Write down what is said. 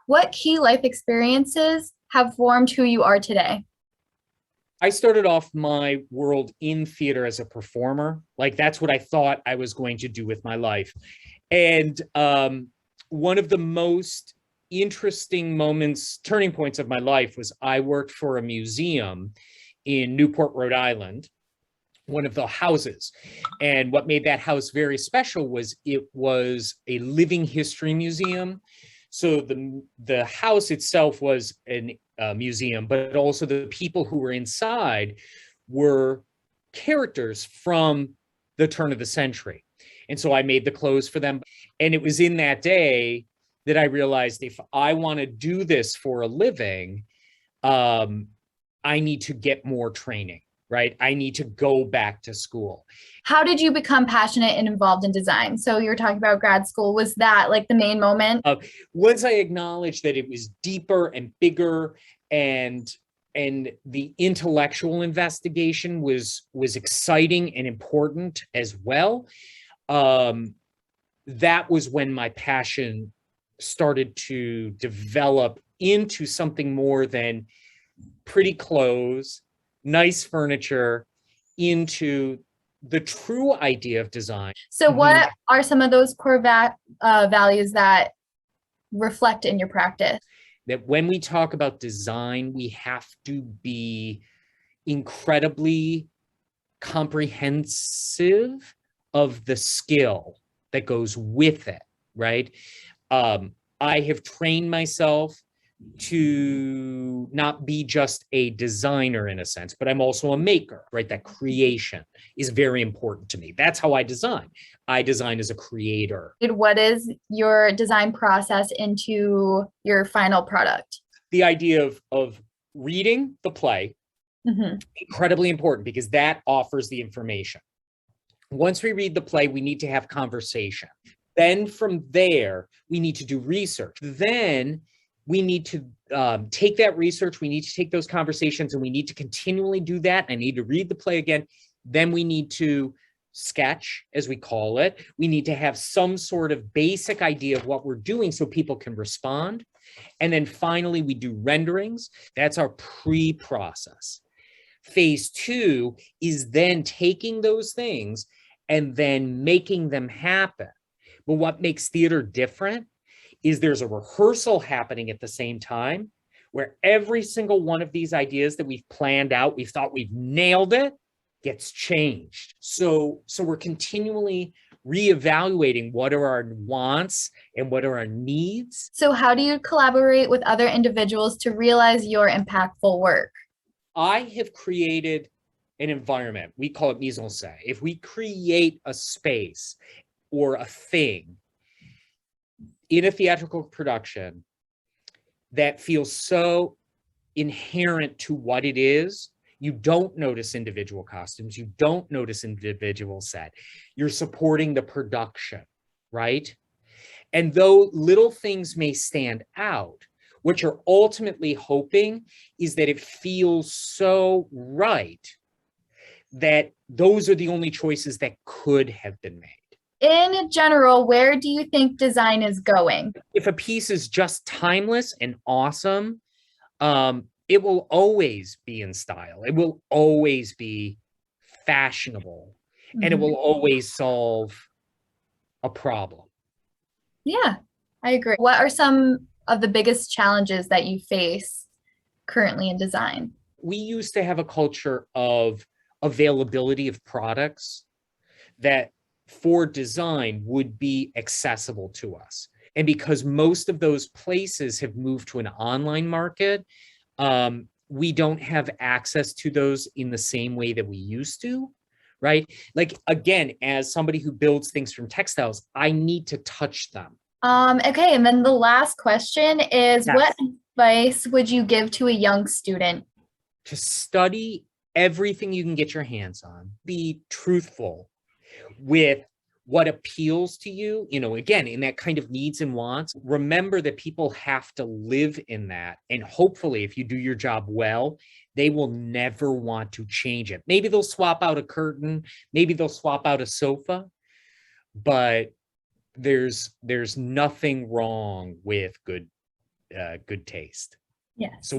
What key life experiences have formed who you are today? I started off my world in theater as a performer. Like that's what I thought I was going to do with my life. And one of the most interesting moments, turning points of my life was I worked for a museum in Newport, Rhode Island, one of the houses. And what made that house very special was it was a living history museum. So the house itself was a museum, but also the people who were inside were characters from the turn of the century. And so I made the clothes for them. And it was in that day that I realized if I want to do this for a living, I need to get more training, right? I need to go back to school. How did you become passionate and involved in design? So you were talking about grad school. Was that like the main moment? Once I acknowledged that it was deeper and bigger and the intellectual investigation was exciting and important as well, that was when my passion started to develop into something more than pretty clothes, nice furniture, into the true idea of design. So what are some of those core values that reflect in your practice? That when we talk about design, we have to be incredibly comprehensive of the skill that goes with it, right? I have trained myself to not be just a designer in a sense, but I'm also a maker, right? That creation is very important to me. That's how I design. I design as a creator. What is your design process into your final product? The idea of reading the play, incredibly important because that offers the information. Once we read the play, we need to have conversation. Then from there, we need to do research. Then we need to take that research, we need to take those conversations, and we need to continually do that. I need to read the play again. Then we need to sketch, as we call it. We need to have some sort of basic idea of what we're doing so people can respond. And then finally, we do renderings. That's our pre-process. Phase two is then taking those things and then making them happen. But what makes theater different is there's a rehearsal happening at the same time where every single one of these ideas that we've planned out, we've thought we've nailed it, gets changed. So we're continually reevaluating what are our wants and what are our needs. So how do you collaborate with other individuals to realize your impactful work? I have created an environment, we call it mise en scène. If we create a space or a thing in a theatrical production that feels so inherent to what it is, you don't notice individual costumes, you don't notice individual set. You're supporting the production, right? And though little things may stand out, what you're ultimately hoping is that it feels so right that those are the only choices that could have been made. In general, where do you think design is going? If a piece is just timeless and awesome, it will always be in style. It will always be fashionable, and it will always solve a problem. Yeah, I agree. What are some of the biggest challenges that you face currently in design? We used to have a culture of availability of products that for design would be accessible to us. And because most of those places have moved to an online market, we don't have access to those in the same way that we used to, right? Like, again, as somebody who builds things from textiles, I need to touch them. Okay, and then the last question is, Yes. What advice would you give to a young student? To study everything you can get your hands on. Be truthful with what appeals to you, again, in that kind of needs and wants. Remember that people have to live in that. And hopefully, if you do your job well, they will never want to change it. Maybe they'll swap out a curtain, maybe they'll swap out a sofa, but there's nothing wrong with good good taste. Yes. So